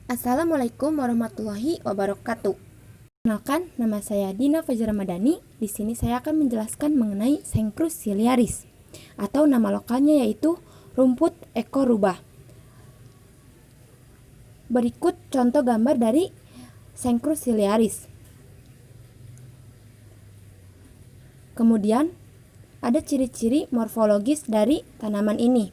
Assalamualaikum warahmatullahi wabarakatuh. Kenalkan, nama saya Dina Fajar Ramadhani. Di sini saya akan menjelaskan mengenai Cenchrus ciliaris atau nama lokalnya yaitu rumput ekor rubah. Berikut contoh gambar dari Cenchrus ciliaris. Kemudian ada ciri-ciri morfologis dari tanaman ini,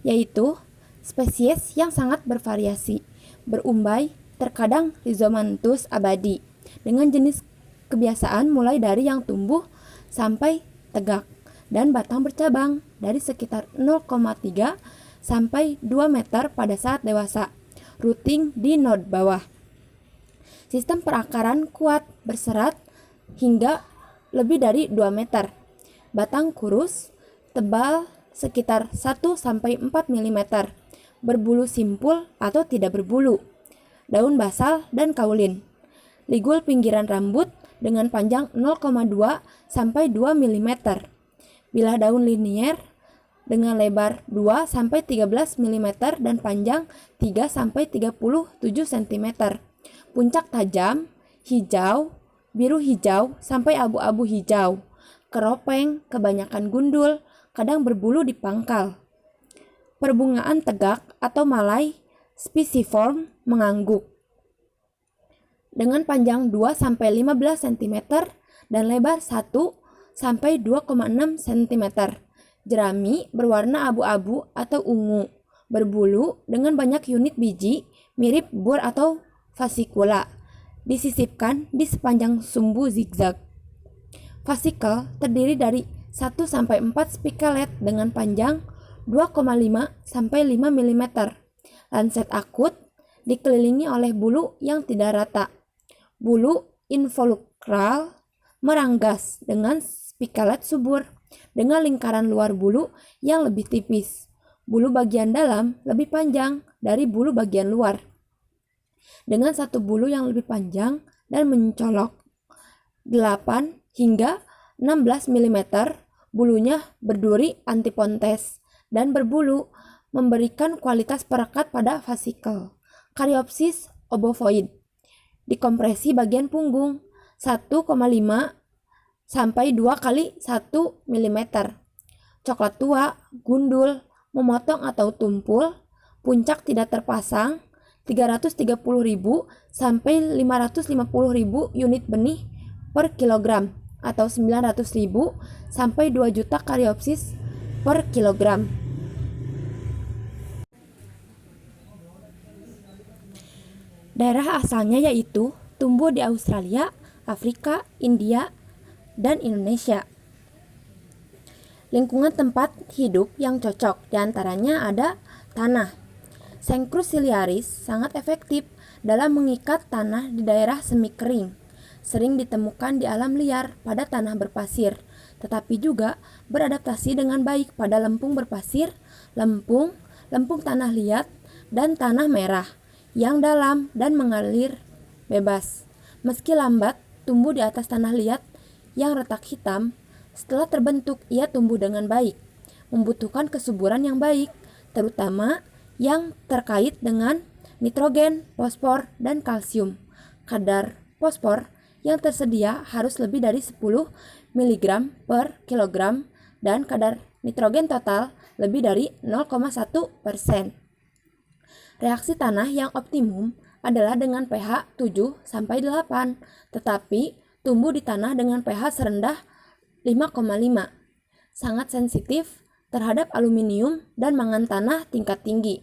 yaitu spesies yang sangat bervariasi, berumbai, terkadang rhizomanthus abadi, dengan jenis kebiasaan mulai dari yang tumbuh sampai tegak dan batang bercabang dari sekitar 0,3 sampai 2 meter pada saat dewasa, rooting di node bawah. Sistem perakaran kuat berserat hingga lebih dari 2 meter. Batang kurus, tebal sekitar 1-4 mm, berbulu simpul atau tidak berbulu, daun basal dan kaulin, ligul pinggiran rambut dengan panjang 0,2 sampai 2 mm, bilah daun linier dengan lebar 2 sampai 13 mm dan panjang 3 sampai 37 cm, puncak tajam, hijau, biru hijau sampai abu-abu hijau, keropeng, kebanyakan gundul, kadang berbulu di pangkal. Perbungaan tegak atau malai spiciform mengangguk dengan panjang 2-15 cm dan lebar 1-2,6 cm. Jerami berwarna abu-abu atau ungu, berbulu dengan banyak unit biji mirip bur atau fasikula, disisipkan di sepanjang sumbu zigzag. Fasikel terdiri dari 1-4 spikelet dengan panjang 2,5 sampai 5 mm. Lanset akut dikelilingi oleh bulu yang tidak rata. Bulu involucral meranggas dengan spikelet subur dengan lingkaran luar bulu yang lebih tipis. Bulu bagian dalam lebih panjang dari bulu bagian luar, dengan satu bulu yang lebih panjang dan mencolok 8 hingga 16 mm. Bulunya berduri antipontes dan berbulu, memberikan kualitas perekat pada fasikel. Caryopsis obovoid. Dikompresi bagian punggung 1,5 sampai 2 kali 1 mm. Coklat tua, gundul, memotong atau tumpul, puncak tidak terpasang, 330.000 sampai 550.000 unit benih per kilogram atau 900.000 sampai 2 juta Caryopsis per kilogram. Daerah asalnya yaitu tumbuh di Australia, Afrika, India, dan Indonesia. Lingkungan tempat hidup yang cocok diantaranya ada tanah. Cenchrus ciliaris sangat efektif dalam mengikat tanah di daerah semi kering. Sering ditemukan di alam liar pada tanah berpasir, tetapi juga beradaptasi dengan baik pada lempung berpasir, lempung tanah liat, dan tanah merah yang dalam dan mengalir bebas. Meski lambat tumbuh di atas tanah liat yang retak hitam, setelah terbentuk ia tumbuh dengan baik, membutuhkan kesuburan yang baik, terutama yang terkait dengan nitrogen, fosfor, dan kalsium. Kadar fosfor yang tersedia harus lebih dari 10 mg per kilogram dan kadar nitrogen total lebih dari 0,1%. Reaksi tanah yang optimum adalah dengan pH 7-8, tetapi tumbuh di tanah dengan pH serendah 5,5. Sangat sensitif terhadap aluminium dan mangan tanah tingkat tinggi.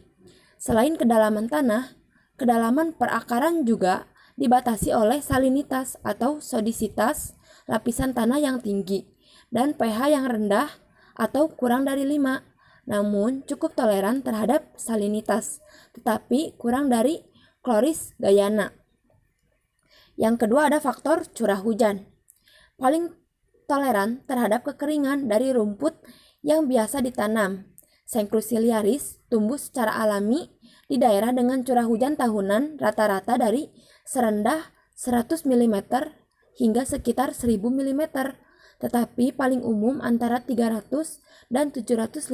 Selain kedalaman tanah, kedalaman perakaran juga dibatasi oleh salinitas atau sodisitas lapisan tanah yang tinggi dan pH yang rendah atau kurang dari 5, namun cukup toleran terhadap salinitas, tetapi kurang dari chloris gayana. Yang kedua ada faktor curah hujan. Paling toleran terhadap kekeringan dari rumput yang biasa ditanam. Cenchrus ciliaris tumbuh secara alami di daerah dengan curah hujan tahunan rata-rata dari serendah 100 mm hingga sekitar 1000 mm, tetapi paling umum antara 300 dan 750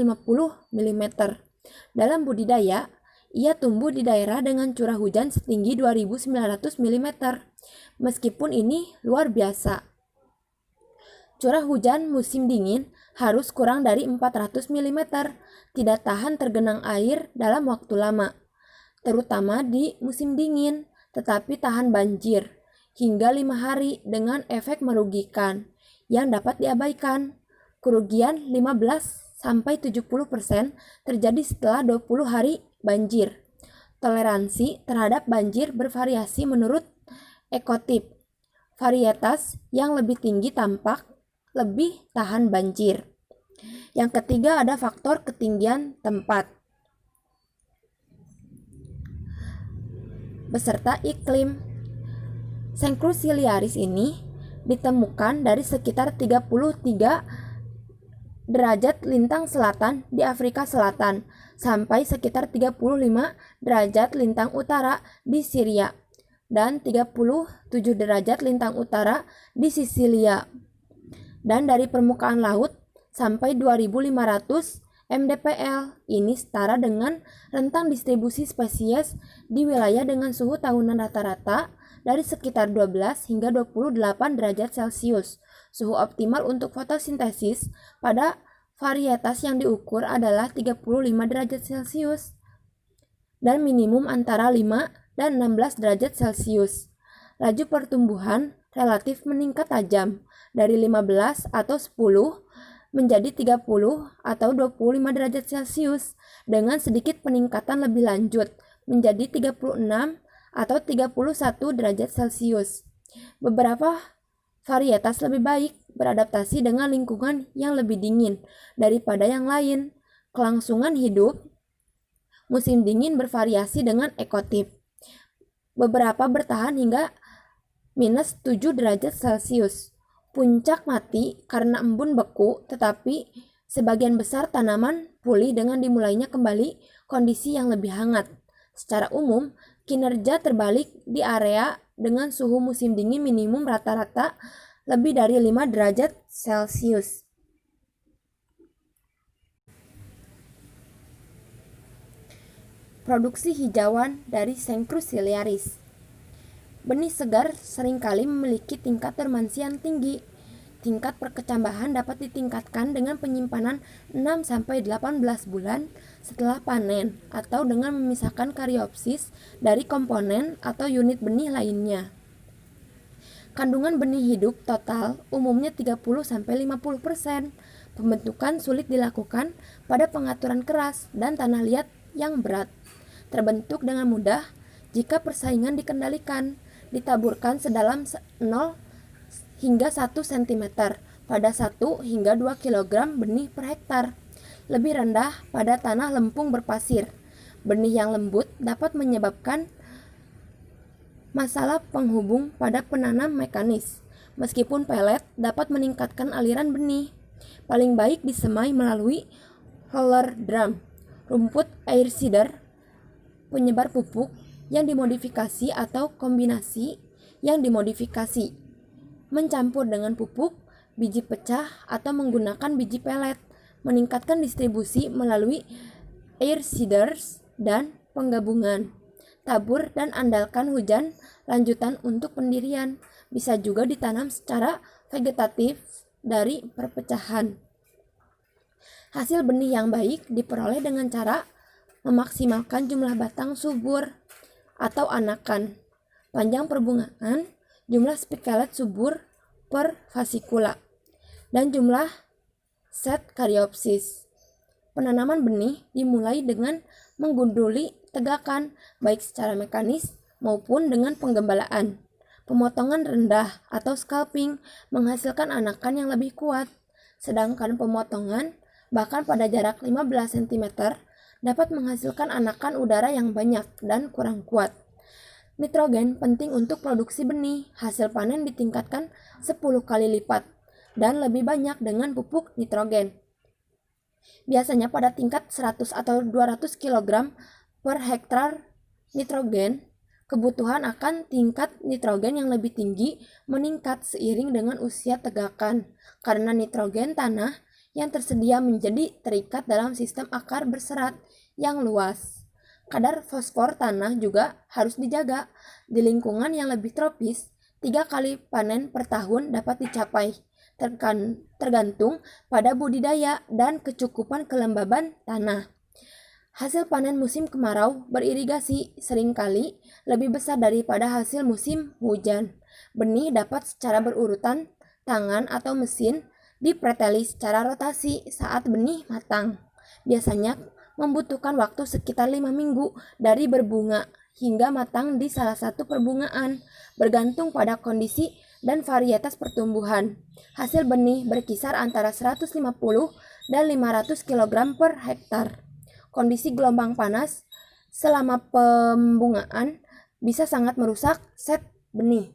mm. Dalam budidaya, Ia tumbuh di daerah dengan curah hujan setinggi 2.900 mm. Meskipun ini luar biasa. Curah hujan musim dingin harus kurang dari 400 mm, tidak tahan tergenang air dalam waktu lama, terutama di musim dingin, tetapi tahan banjir hingga 5 hari dengan efek merugikan yang dapat diabaikan. Kerugian 15-70% terjadi setelah 20 hari banjir. Toleransi terhadap banjir bervariasi menurut ekotip. Varietas yang lebih tinggi tampak lebih tahan banjir. Yang ketiga ada faktor ketinggian tempat beserta iklim. Cenchrus ciliaris ini ditemukan dari sekitar 33 derajat lintang selatan di Afrika Selatan sampai sekitar 35 derajat lintang utara di Syria dan 37 derajat lintang utara di Sisilia, dan dari permukaan laut sampai 2.500 mdpl. Ini setara dengan rentang distribusi spesies di wilayah dengan suhu tahunan rata-rata dari sekitar 12 hingga 28 derajat Celcius. Suhu optimal untuk fotosintesis pada varietas yang diukur adalah 35 derajat Celcius dan minimum antara 5 dan 16 derajat Celcius. Laju pertumbuhan relatif meningkat tajam dari 15 atau 10 menjadi 30 atau 25 derajat Celcius dengan sedikit peningkatan lebih lanjut menjadi 36 atau 31 derajat Celcius. Beberapa varietas lebih baik beradaptasi dengan lingkungan yang lebih dingin daripada yang lain. Kelangsungan hidup musim dingin bervariasi dengan ekotip. Beberapa bertahan hingga -7 derajat Celcius. Puncak mati karena embun beku, tetapi sebagian besar tanaman pulih dengan dimulainya kembali kondisi yang lebih hangat. Secara umum, kinerja terbalik di area dengan suhu musim dingin minimum rata-rata lebih dari 5 derajat Celcius. Produksi hijauan dari Cenchrus ciliaris. Benih segar seringkali memiliki tingkat dormansi yang tinggi. Tingkat perkecambahan dapat ditingkatkan dengan penyimpanan 6-18 bulan setelah panen atau dengan memisahkan karyopsis dari komponen atau unit benih lainnya. Kandungan benih hidup total umumnya 30-50%. Pembentukan sulit dilakukan pada pengaturan keras dan tanah liat yang berat. Terbentuk dengan mudah jika persaingan dikendalikan. Ditaburkan sedalam 0 hingga 1 cm pada 1 hingga 2 kg benih per hektar. Lebih rendah pada tanah lempung berpasir. Benih yang lembut dapat menyebabkan masalah penghubung pada penanam mekanis. Meskipun pelet dapat meningkatkan aliran benih, paling baik disemai melalui roller drum, rumput air seeder, penyebar pupuk yang dimodifikasi atau kombinasi yang dimodifikasi, mencampur dengan pupuk, biji pecah atau menggunakan biji pelet, meningkatkan distribusi melalui air seeders dan penggabungan, tabur dan andalkan hujan lanjutan untuk pendirian, bisa juga ditanam secara vegetatif dari perpecahan. Hasil benih yang baik diperoleh dengan cara memaksimalkan jumlah batang subur atau anakan, panjang perbungaan, jumlah spikelet subur per fasikula, dan jumlah set karyopsis. Penanaman benih dimulai dengan menggunduli tegakan, baik secara mekanis maupun dengan penggembalaan. Pemotongan rendah atau scalping menghasilkan anakan yang lebih kuat, sedangkan pemotongan bahkan pada jarak 15 cm dapat menghasilkan anakan udara yang banyak dan kurang kuat. Nitrogen penting untuk produksi benih. Hasil panen ditingkatkan 10 kali lipat dan lebih banyak dengan pupuk nitrogen. Biasanya pada tingkat 100 atau 200 kg per hektar nitrogen, kebutuhan akan tingkat nitrogen yang lebih tinggi meningkat seiring dengan usia tegakan karena nitrogen tanah yang tersedia menjadi terikat dalam sistem akar berserat yang luas. Kadar fosfor tanah juga harus dijaga. Di lingkungan yang lebih tropis, 3 kali panen per tahun dapat dicapai, tergantung pada budidaya dan kecukupan kelembaban tanah. Hasil panen musim kemarau beririgasi seringkali lebih besar daripada hasil musim hujan. Benih dapat secara berurutan, tangan atau mesin dipreteli secara rotasi saat benih matang. Biasanya membutuhkan waktu sekitar 5 minggu dari berbunga hingga matang di salah satu perbungaan, bergantung pada kondisi dan varietas pertumbuhan. Hasil benih berkisar antara 150 dan 500 kg per hektar. Kondisi gelombang panas selama pembungaan bisa sangat merusak set benih.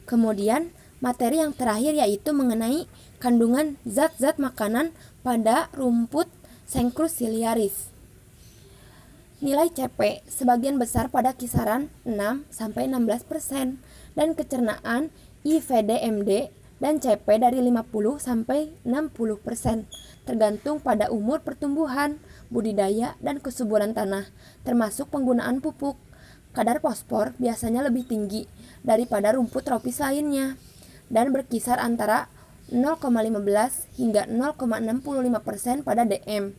Kemudian, materi yang terakhir yaitu mengenai kandungan zat-zat makanan pada rumput Cenchrus ciliaris. Nilai CP sebagian besar pada kisaran 6-16% dan kecernaan IVD-MD dan CP dari 50-60%, tergantung pada umur pertumbuhan, budidaya, dan kesuburan tanah, termasuk penggunaan pupuk. Kadar fosfor biasanya lebih tinggi daripada rumput tropis lainnya dan berkisar antara 0,15 hingga 0,65% pada DM.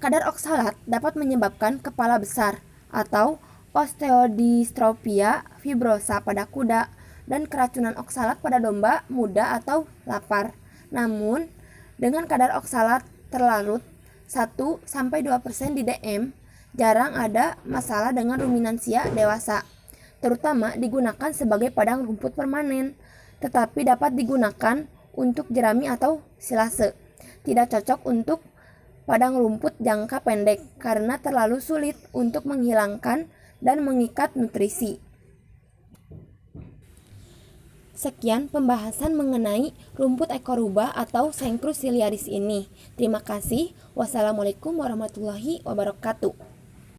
Kadar oksalat dapat menyebabkan kepala besar atau osteodystropia fibrosa pada kuda dan keracunan oksalat pada domba muda atau lapar. Namun, dengan kadar oksalat terlarut 1-2% di DM, jarang ada masalah dengan ruminansia dewasa, terutama digunakan sebagai padang rumput permanen, tetapi dapat digunakan untuk jerami atau silase. Tidak cocok untuk padang rumput jangka pendek karena terlalu sulit untuk menghilangkan dan mengikat nutrisi. Sekian pembahasan mengenai rumput ekor rubah atau Cenchrus ciliaris ini. Terima kasih. Wassalamualaikum warahmatullahi wabarakatuh.